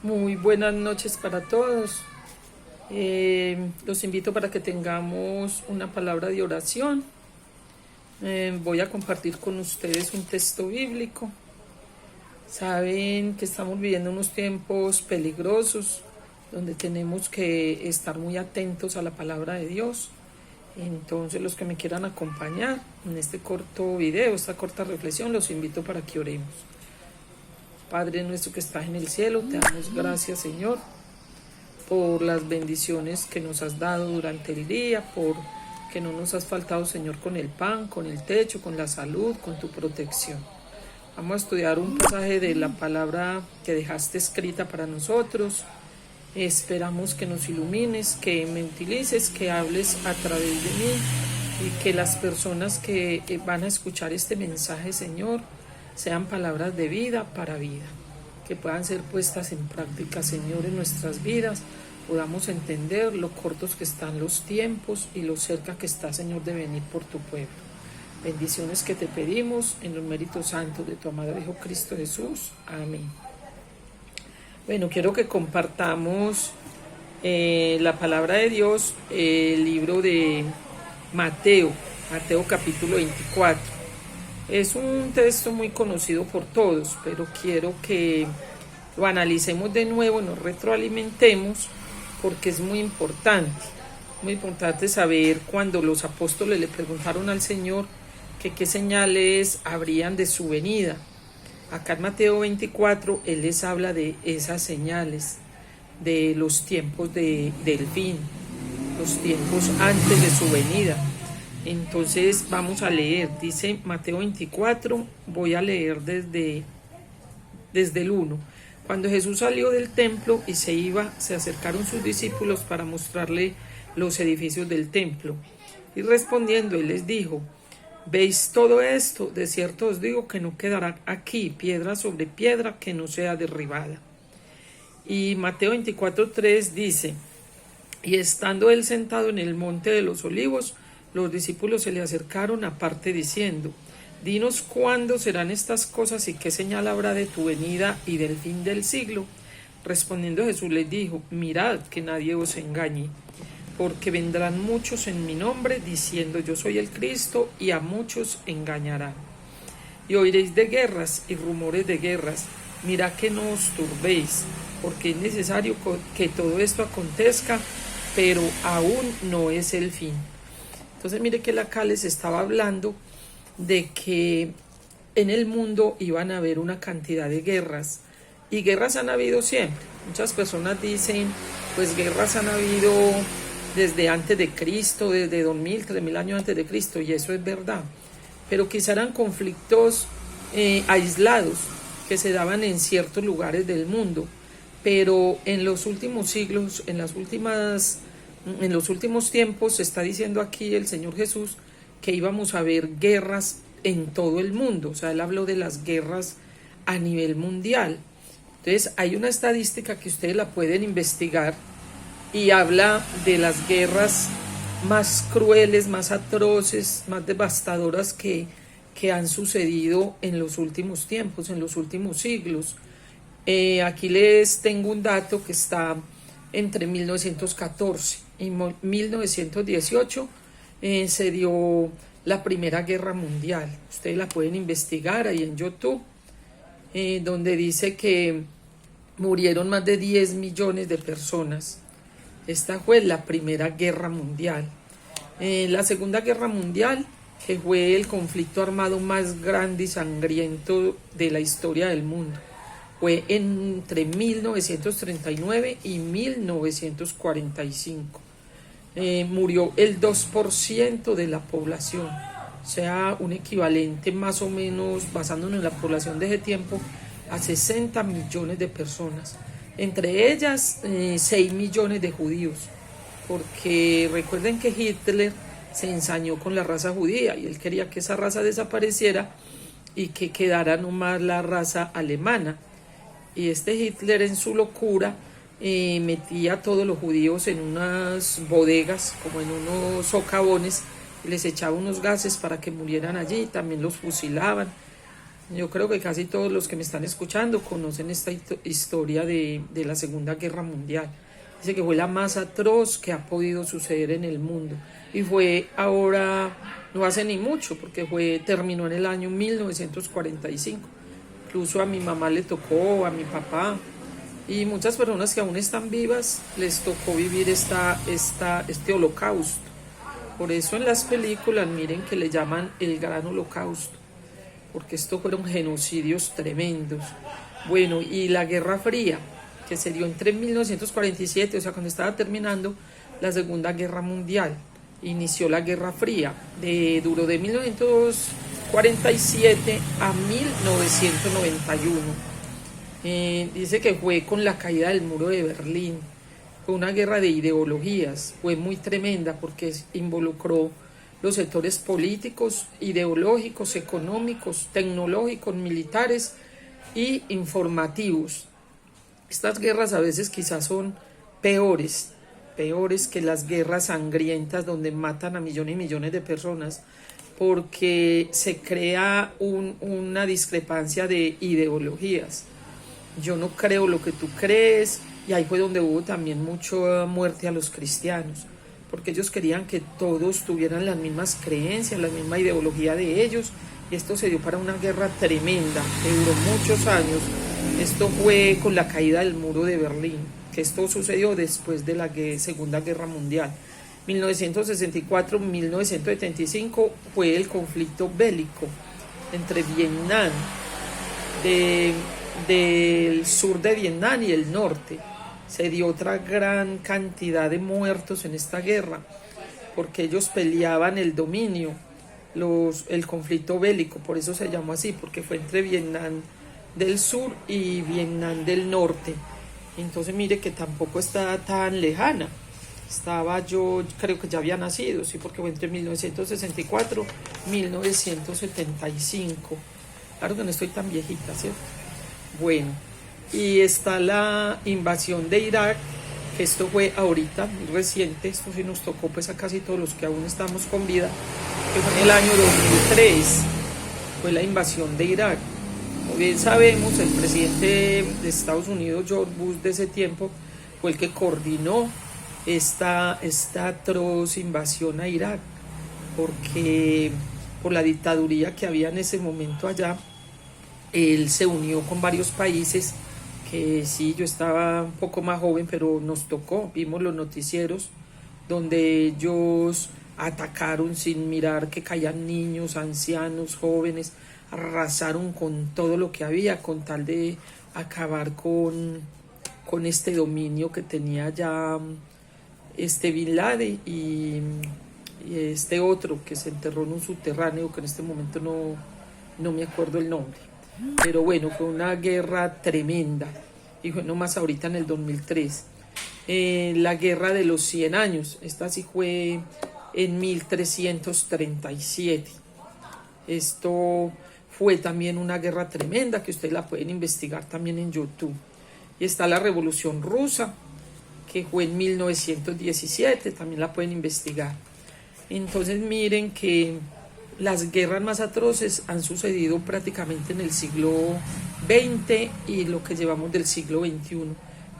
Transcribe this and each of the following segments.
Muy buenas noches para todos. Los invito para que tengamos una palabra de oración. Voy a compartir con ustedes un texto bíblico. Saben que estamos viviendo unos tiempos peligrosos donde tenemos que estar muy atentos a la palabra de Dios. Entonces, los que me quieran acompañar en este corto video, esta corta reflexión, los invito para que oremos. Padre nuestro que estás en el cielo, te damos gracias, Señor, por las bendiciones que nos has dado durante el día, por que no nos has faltado, Señor, con el pan, con el techo, con la salud, con tu protección. Vamos a estudiar un pasaje de la palabra que dejaste escrita para nosotros. Esperamos que nos ilumines, que me utilices, que hables a través de mí y que las personas que van a escuchar este mensaje, Señor, sean palabras de vida para vida, que puedan ser puestas en práctica, Señor, en nuestras vidas, podamos entender lo cortos que están los tiempos y lo cerca que está, Señor, de venir por tu pueblo. Bendiciones que te pedimos en los méritos santos de tu amado Hijo Cristo Jesús. Amén. Bueno, quiero que compartamos la palabra de Dios, el libro de Mateo capítulo 24. Es un texto muy conocido por todos, pero quiero que lo analicemos de nuevo, nos retroalimentemos, porque es muy importante saber cuando los apóstoles le preguntaron al Señor que qué señales habrían de su venida. Acá en Mateo 24, Él les habla de esas señales, de los tiempos del fin, los tiempos antes de su venida. Entonces vamos a leer, dice Mateo 24, voy a leer desde el 1. Cuando Jesús salió del templo y se iba, se acercaron sus discípulos para mostrarle los edificios del templo. Y respondiendo, Él les dijo: ¿veis todo esto? De cierto os digo que no quedará aquí piedra sobre piedra que no sea derribada. Y Mateo 24:3 dice: y estando él sentado en el monte de los olivos, los discípulos se le acercaron aparte diciendo: dinos cuándo serán estas cosas y qué señal habrá de tu venida y del fin del siglo. Respondiendo Jesús les dijo: mirad que nadie os engañe, porque vendrán muchos en mi nombre diciendo yo soy el Cristo, y a muchos engañarán. Y oiréis de guerras y rumores de guerras. Mirad que no os turbéis, porque es necesario que todo esto acontezca, pero aún no es el fin. Entonces mire que acá les estaba hablando de que en el mundo iban a haber una cantidad de guerras, y guerras han habido siempre. Muchas personas dicen, pues guerras han habido desde antes de Cristo, desde 2000, 3000 años antes de Cristo, y eso es verdad, pero quizá eran conflictos aislados que se daban en ciertos lugares del mundo, pero en los últimos siglos, en los últimos tiempos, se está diciendo aquí el Señor Jesús que íbamos a ver guerras en todo el mundo. O sea, Él habló de las guerras a nivel mundial. Entonces, hay una estadística que ustedes la pueden investigar y habla de las guerras más crueles, más atroces, más devastadoras que han sucedido en los últimos tiempos, en los últimos siglos. Aquí les tengo un dato que está entre 1914 y 1918 se dio la Primera Guerra Mundial. Ustedes la pueden investigar ahí en YouTube, donde dice que murieron más de 10 millones de personas. Esta fue la Primera Guerra Mundial. La Segunda Guerra Mundial, que fue el conflicto armado más grande y sangriento de la historia del mundo, fue entre 1939 y 1945. Murió el 2% de la población, o sea, un equivalente más o menos, basándonos en la población de ese tiempo, a 60 millones de personas. Entre ellas, 6 millones de judíos, porque recuerden que Hitler se ensañó con la raza judía y él quería que esa raza desapareciera y que quedara nomás la raza alemana. Y Hitler, en su locura, metía a todos los judíos en unas bodegas, como en unos socavones, y les echaba unos gases para que murieran allí, también los fusilaban. Yo creo que casi todos los que me están escuchando conocen esta historia de la Segunda Guerra Mundial. Dice que fue la más atroz que ha podido suceder en el mundo. Y fue ahora, no hace ni mucho, porque terminó en el año 1945. Incluso a mi mamá le tocó, a mi papá, y muchas personas que aún están vivas les tocó vivir este holocausto. Por eso en las películas miren que le llaman el Gran Holocausto, porque estos fueron genocidios tremendos. Bueno, y la Guerra Fría, que se dio entre 1947, o sea, cuando estaba terminando la Segunda Guerra Mundial, inició la Guerra Fría, duró de 1947 a 1991. Dice que fue con la caída del muro de Berlín. Fue una guerra de ideologías, fue muy tremenda porque involucró los sectores políticos, ideológicos, económicos, tecnológicos, militares y informativos. Estas guerras a veces quizás son peores que las guerras sangrientas donde matan a millones y millones de personas, porque se crea una discrepancia de ideologías. Yo no creo lo que tú crees, y ahí fue donde hubo también mucha muerte a los cristianos, porque ellos querían que todos tuvieran las mismas creencias, la misma ideología de ellos, y esto se dio para una guerra tremenda que duró muchos años. Esto fue con la caída del muro de Berlín, que esto sucedió después de la Segunda Guerra Mundial. 1964-1975 fue el conflicto bélico entre Vietnam, del sur de Vietnam y el norte. Se dio otra gran cantidad de muertos en esta guerra, porque ellos peleaban el dominio, el conflicto bélico, por eso se llamó así, porque fue entre Vietnam del sur y Vietnam del norte. Entonces mire que tampoco está tan lejana. Yo creo que ya había nacido, sí, porque fue entre 1964 y 1975. Claro que no estoy tan viejita, ¿cierto? Bueno, y está la invasión de Irak, que esto fue ahorita, muy reciente, esto sí nos tocó pues a casi todos los que aún estamos con vida, que fue en el año 2003, fue la invasión de Irak. Como bien sabemos, el presidente de Estados Unidos, George Bush, de ese tiempo, fue el que coordinó esta atroz invasión a Irak, porque por la dictadura que había en ese momento allá, él se unió con varios países, que sí, yo estaba un poco más joven, pero nos tocó, vimos los noticieros, donde ellos atacaron sin mirar que caían niños, ancianos, jóvenes, arrasaron con todo lo que había, con tal de acabar con este dominio que tenía ya Bin Laden y este otro que se enterró en un subterráneo, que en este momento no me acuerdo el nombre. Pero bueno, fue una guerra tremenda, y fue nomás ahorita en el 2003. La guerra de los 100 años, esta sí fue en 1337. Esto fue también una guerra tremenda, que ustedes la pueden investigar también en YouTube. Y está la Revolución Rusa, que fue en 1917, también la pueden investigar. Entonces miren que las guerras más atroces han sucedido prácticamente en el siglo XX y lo que llevamos del siglo XXI.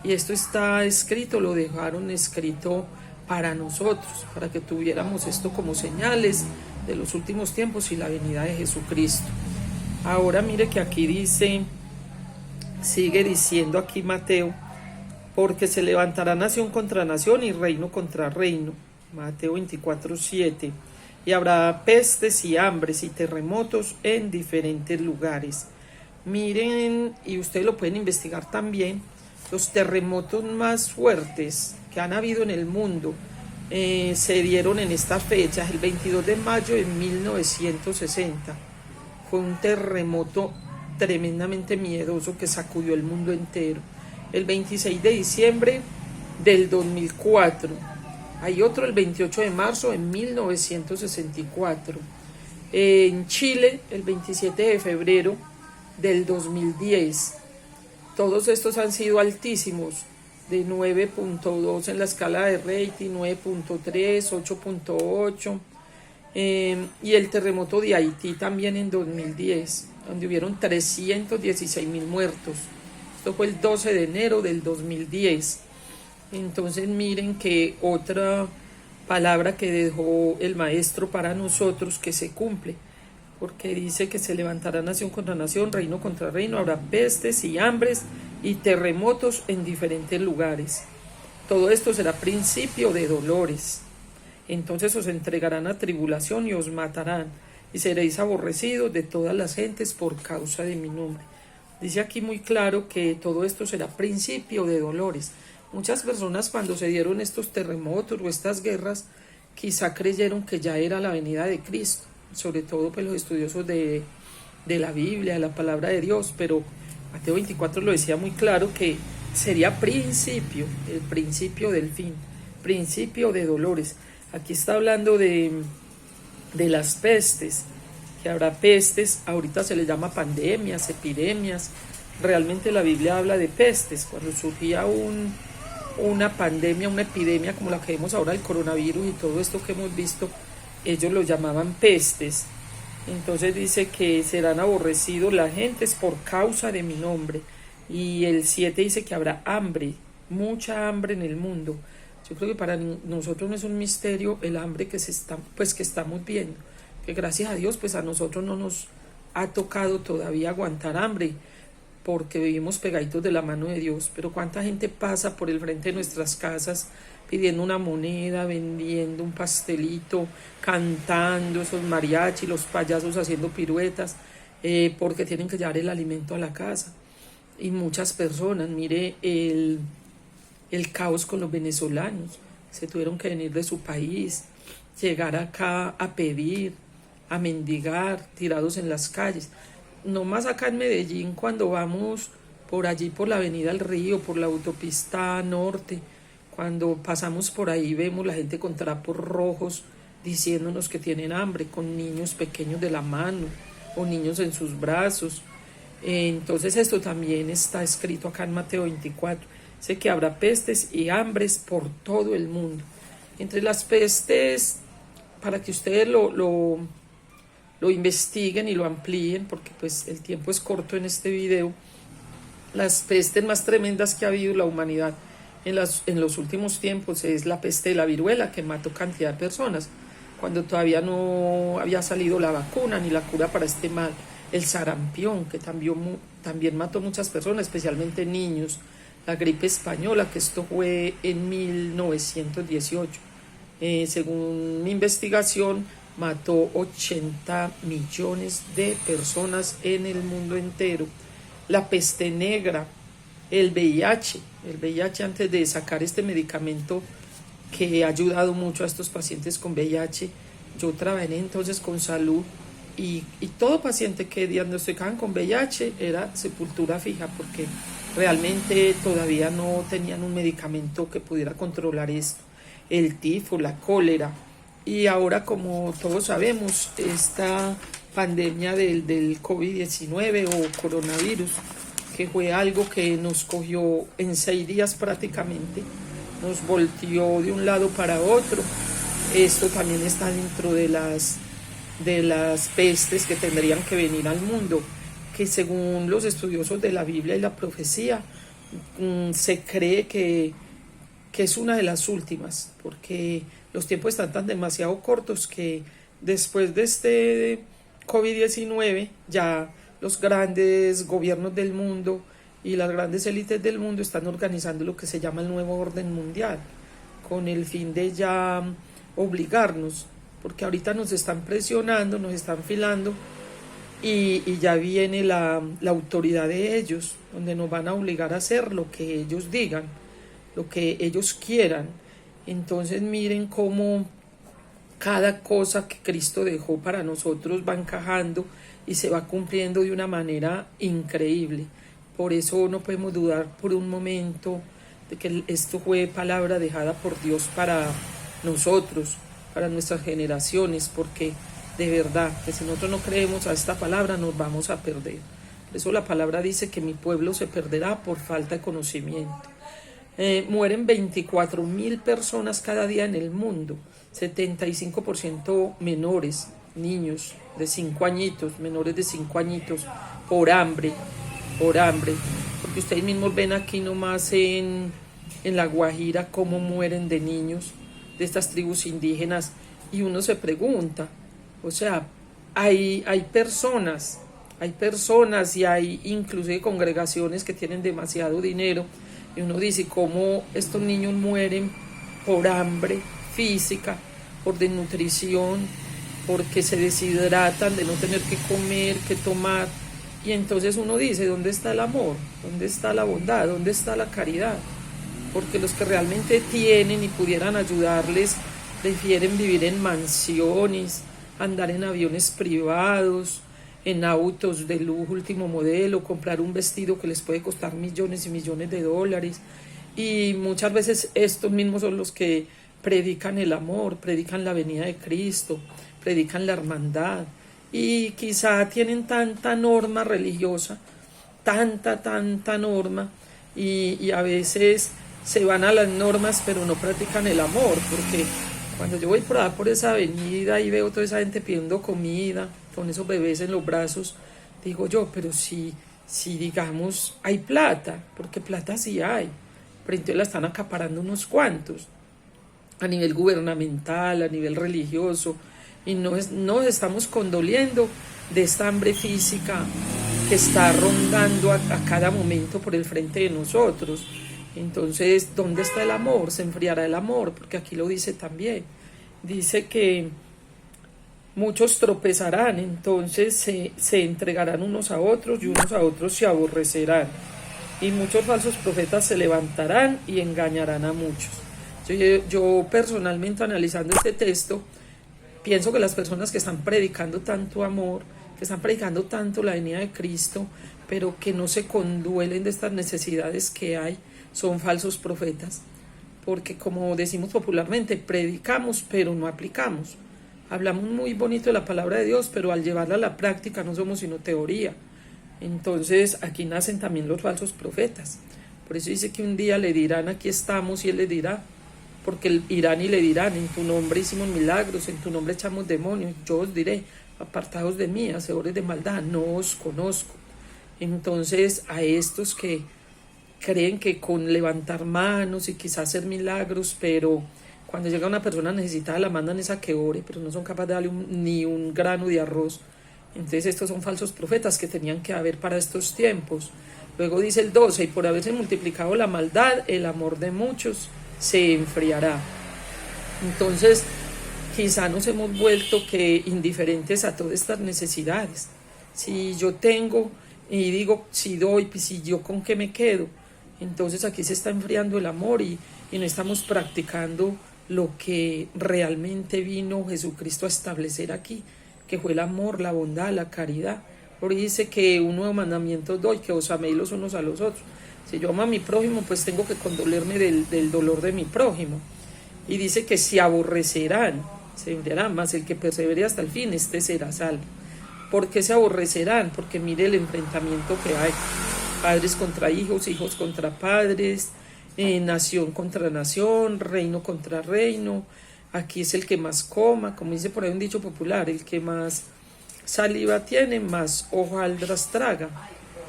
Y esto está escrito, lo dejaron escrito para nosotros, para que tuviéramos esto como señales de los últimos tiempos y la venida de Jesucristo. Ahora mire que aquí dice, sigue diciendo aquí Mateo, porque se levantará nación contra nación y reino contra reino. Mateo 24:7. Y habrá pestes y hambres y terremotos en diferentes lugares. Miren, y ustedes lo pueden investigar también, los terremotos más fuertes que han habido en el mundo se dieron en esta fecha, el 22 de mayo de 1960. Fue un terremoto tremendamente miedoso que sacudió el mundo entero. El 26 de diciembre del 2004. Hay otro el 28 de marzo de 1964. En Chile, el 27 de febrero del 2010. Todos estos han sido altísimos, de 9.2 en la escala de rating, 9.3, 8.8. Y el terremoto de Haití también en 2010. donde hubieron 316.000 muertos. Esto fue el 12 de enero del 2010. Entonces miren que otra palabra que dejó el maestro para nosotros que se cumple, porque dice que se levantará nación contra nación, reino contra reino, habrá pestes y hambres y terremotos en diferentes lugares. Todo esto será principio de dolores. Entonces os entregarán a tribulación y os matarán, y seréis aborrecidos de todas las gentes por causa de mi nombre. Dice aquí muy claro que todo esto será principio de dolores. Muchas personas cuando se dieron estos terremotos o estas guerras, quizá creyeron que ya era la venida de Cristo, sobre todo pues los estudiosos de la Biblia, de la palabra de Dios, pero Mateo 24 lo decía muy claro que sería el principio del fin, principio de dolores. Aquí está hablando de las pestes, que habrá pestes, ahorita se les llama pandemias, epidemias. Realmente la Biblia habla de pestes, cuando surgía una pandemia, una epidemia como la que vemos ahora, el coronavirus y todo esto que hemos visto, ellos lo llamaban pestes. Entonces dice que serán aborrecidos las gentes por causa de mi nombre. Y el 7 dice que habrá hambre, mucha hambre en el mundo. Yo creo que para nosotros no es un misterio el hambre que estamos viendo, que gracias a Dios pues a nosotros no nos ha tocado todavía aguantar hambre, porque vivimos pegaditos de la mano de Dios. Pero cuánta gente pasa por el frente de nuestras casas pidiendo una moneda, vendiendo un pastelito, cantando, esos mariachis, los payasos haciendo piruetas, porque tienen que llevar el alimento a la casa. Y muchas personas, mire el caos con los venezolanos, se tuvieron que venir de su país, llegar acá a pedir, a mendigar, tirados en las calles. No más acá en Medellín, cuando vamos por allí, por la avenida del Río, por la autopista norte, cuando pasamos por ahí vemos la gente con trapos rojos diciéndonos que tienen hambre, con niños pequeños de la mano o niños en sus brazos. Entonces esto también está escrito acá en Mateo 24. Sé que habrá pestes y hambres por todo el mundo. Entre las pestes, para que ustedes lo investiguen y lo amplíen, porque pues el tiempo es corto en este video, las pestes más tremendas que ha habido la humanidad en los últimos tiempos es la peste de la viruela, que mató cantidad de personas, cuando todavía no había salido la vacuna ni la cura para este mal. El sarampión, que también mató muchas personas, especialmente niños. La gripe española, que esto fue en 1918. Según mi investigación, mató 80 millones de personas en el mundo entero. La peste negra, el VIH antes de sacar este medicamento que ha ayudado mucho a estos pacientes con VIH, yo trabajé entonces con salud y todo paciente que diagnosticaban con VIH era sepultura fija, porque realmente todavía no tenían un medicamento que pudiera controlar esto. El tifo, la cólera, y ahora, como todos sabemos, esta pandemia del COVID-19 o coronavirus, que fue algo que nos cogió en 6 días prácticamente, nos volteó de un lado para otro. Esto también está dentro de las pestes que tendrían que venir al mundo, que según los estudiosos de la Biblia y la profecía, se cree que es una de las últimas, porque los tiempos están tan demasiado cortos que después de este COVID-19 ya los grandes gobiernos del mundo y las grandes élites del mundo están organizando lo que se llama el nuevo orden mundial, con el fin de ya obligarnos, porque ahorita nos están presionando, nos están filando, y ya viene la autoridad de ellos, donde nos van a obligar a hacer lo que ellos digan, lo que ellos quieran. Entonces miren cómo cada cosa que Cristo dejó para nosotros va encajando y se va cumpliendo de una manera increíble. Por eso no podemos dudar por un momento de que esto fue palabra dejada por Dios para nosotros, para nuestras generaciones, porque de verdad que si nosotros no creemos a esta palabra nos vamos a perder. Por eso la palabra dice que mi pueblo se perderá por falta de conocimiento. Mueren 24.000 personas cada día en el mundo, 75% menores. niños de 5 añitos, menores de 5 añitos, por hambre, porque ustedes mismos ven aquí nomás en La Guajira cómo mueren de niños de estas tribus indígenas, y uno se pregunta, o sea, hay personas y hay inclusive congregaciones que tienen demasiado dinero, y uno dice cómo estos niños mueren por hambre física, por desnutrición, porque se deshidratan de no tener que comer, que tomar. Y entonces uno dice, ¿dónde está el amor? ¿Dónde está la bondad? ¿Dónde está la caridad? Porque los que realmente tienen y pudieran ayudarles prefieren vivir en mansiones, andar en aviones privados, en autos de lujo último modelo, comprar un vestido que les puede costar millones y millones de dólares. Y muchas veces estos mismos son los que predican el amor, predican la venida de Cristo, predican la hermandad, y quizá tienen tanta norma religiosa, tanta norma, y a veces se van a las normas pero no practican el amor, porque cuando yo voy por esa avenida y veo toda esa gente pidiendo comida, con esos bebés en los brazos, digo yo, pero si digamos hay plata, porque plata sí hay, pero entonces la están acaparando unos cuantos, a nivel gubernamental, a nivel religioso, y nos estamos condoliendo de esta hambre física que está rondando a cada momento por el frente de nosotros. Entonces, ¿dónde está el amor? Se enfriará el amor, porque aquí lo dice también. Dice que muchos tropezarán, entonces se entregarán unos a otros y unos a otros se aborrecerán. Y muchos falsos profetas se levantarán y engañarán a muchos. Yo personalmente, analizando este texto, pienso que las personas que están predicando tanto amor, que están predicando tanto la venida de Cristo, pero que no se conduelen de estas necesidades que hay, son falsos profetas. Porque, como decimos popularmente, predicamos pero no aplicamos. Hablamos muy bonito de la palabra de Dios, pero al llevarla a la práctica no somos sino teoría. Entonces aquí nacen también los falsos profetas. Por eso dice que un día le dirán, aquí estamos, y él le dirá, porque irán y le dirán, en tu nombre hicimos milagros, en tu nombre echamos demonios. Yo os diré, apartados de mí, hacedores de maldad, no os conozco. Entonces, a estos que creen que con levantar manos y quizás hacer milagros, pero cuando llega una persona necesitada la mandan esa que ore, pero no son capaces de darle ni un grano de arroz. Entonces estos son falsos profetas que tenían que haber para estos tiempos. Luego dice el 12, y por haberse multiplicado la maldad, el amor de muchos se enfriará. Entonces quizá nos hemos vuelto que indiferentes a todas estas necesidades. Si yo tengo y digo, si doy, pues si yo con qué me quedo. Entonces aquí se está enfriando el amor, y no estamos practicando lo que realmente vino Jesucristo a establecer aquí, que fue el amor, la bondad, la caridad. Porque dice que un nuevo mandamiento doy, que os améis los unos a los otros. Si yo amo a mi prójimo, pues tengo que condolerme del dolor de mi prójimo. Y dice que se aborrecerán, se enfriarán, mas el que persevere hasta el fin, este será salvo. ¿Por qué se aborrecerán? Porque mire el enfrentamiento que hay. Padres contra hijos, hijos contra padres, nación contra nación, reino contra reino. Aquí es el que más coma, como dice por ahí un dicho popular, el que más saliva tiene, más hojaldras traga,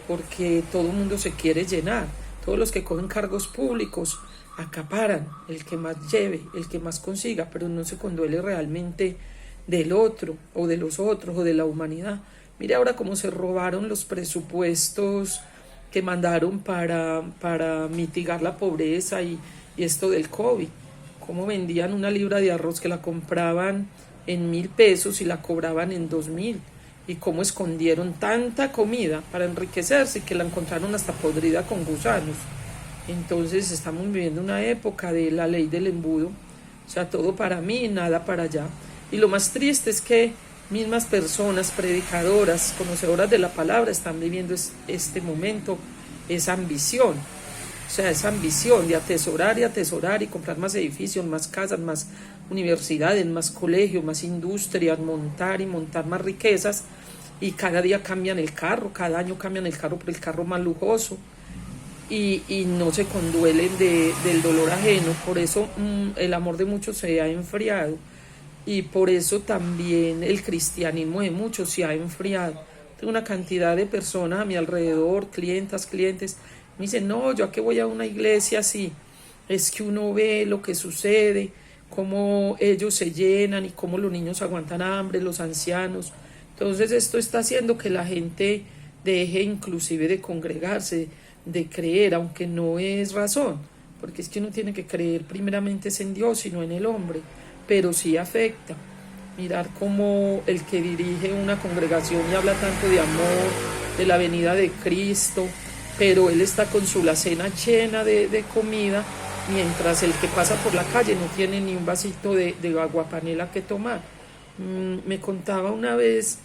porque todo el mundo se quiere llenar. Todos los que cogen cargos públicos acaparan, el que más lleve, el que más consiga, pero no se conduele realmente del otro, o de los otros, o de la humanidad. Mire ahora cómo se robaron los presupuestos que mandaron para mitigar la pobreza y esto del COVID. Cómo vendían una libra de arroz que la compraban en 1,000 pesos y la cobraban en 2,000. Y cómo escondieron tanta comida para enriquecerse, que la encontraron hasta podrida con gusanos. Entonces estamos viviendo una época de la ley del embudo. O sea, todo para mí, nada para allá. Y lo más triste es que mismas personas, predicadoras, conocedoras de la palabra, están viviendo este momento, esa ambición. O sea, esa ambición de atesorar y comprar más edificios, más casas, más universidades, más colegios, más industrias, montar más riquezas, y cada día cambian el carro, cada año cambian el carro por el carro más lujoso, y no se conduelen del dolor ajeno. Por eso el amor de muchos se ha enfriado. y por eso también el cristianismo de muchos se ha enfriado. Tengo una cantidad de personas a mi alrededor, clientes, me dicen, no, yo a qué voy a una iglesia así. Es que uno ve lo que sucede, cómo ellos se llenan y cómo los niños aguantan hambre, los ancianos. Entonces esto está haciendo que la gente deje inclusive de congregarse, de creer, aunque no es razón, porque es que uno tiene que creer primeramente es en Dios y no en el hombre, pero sí afecta. Mirar cómo el que dirige una congregación y habla tanto de amor, de la venida de Cristo, pero él está con su alacena llena de comida, mientras el que pasa por la calle no tiene ni un vasito de aguapanela que tomar. Me contaba una vez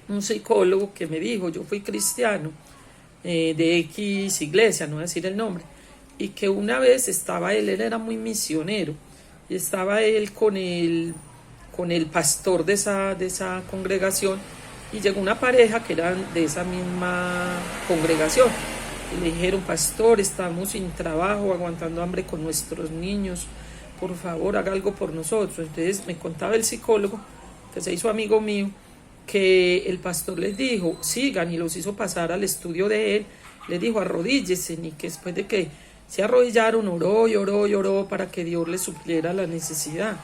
un psicólogo que me dijo, yo fui cristiano de X iglesia, no voy a decir el nombre, y que una vez estaba él era muy misionero, y estaba él con el pastor de esa congregación, y llegó una pareja que eran de esa misma congregación, y le dijeron, pastor, estamos sin trabajo, aguantando hambre con nuestros niños, por favor haga algo por nosotros. Entonces me contaba el psicólogo, que se hizo amigo mío, que el pastor les dijo, sigan, y los hizo pasar al estudio de él, les dijo, arrodíllense, y que después de que se arrodillaron, oró para que Dios les supliera la necesidad.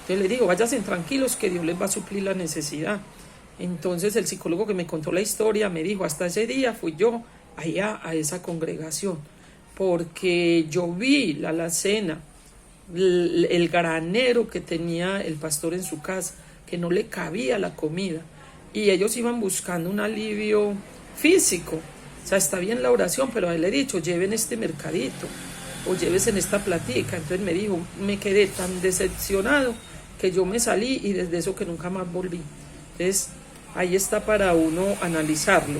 Entonces les digo, váyanse tranquilos que Dios les va a suplir la necesidad. Entonces el psicólogo que me contó la historia me dijo, hasta ese día fui yo allá a esa congregación, porque yo vi la alacena, el granero que tenía el pastor en su casa, que no le cabía la comida, y ellos iban buscando un alivio físico. O sea, está bien la oración, pero a él le he dicho, lleven este mercadito o lleves en esta platica. Entonces me dijo, me quedé tan decepcionado que yo me salí, y desde eso que nunca más volví. Entonces ahí está para uno analizarlo,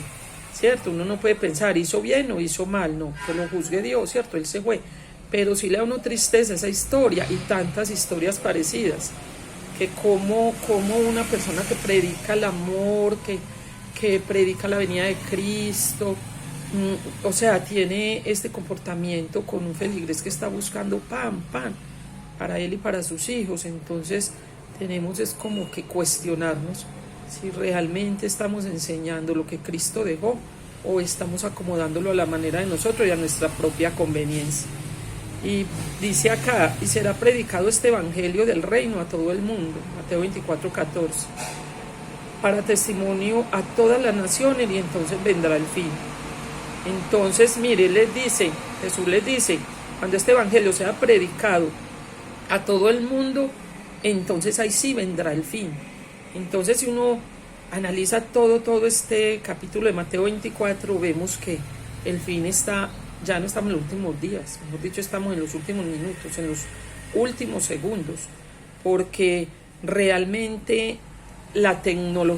¿cierto? Uno no puede pensar, hizo bien o hizo mal, no, que lo juzgue Dios, ¿cierto? Él se fue, pero sí le da uno tristeza esa historia y tantas historias parecidas, que como una persona que predica el amor, que predica la venida de Cristo, o sea, tiene este comportamiento con un feligrés que está buscando pan para él y para sus hijos. Entonces tenemos es como que cuestionarnos si realmente estamos enseñando lo que Cristo dejó o estamos acomodándolo a la manera de nosotros y a nuestra propia conveniencia. Y dice acá, y será predicado este evangelio del reino a todo el mundo, Mateo 24:14, para testimonio a todas las naciones, y entonces vendrá el fin. Entonces, mire, Jesús les dice, cuando este evangelio sea predicado a todo el mundo, entonces ahí sí vendrá el fin. Entonces, si uno analiza todo este capítulo de Mateo 24, vemos que el fin está, ya no estamos en los últimos días, mejor dicho, estamos en los últimos minutos, en los últimos segundos, porque realmente la tecnología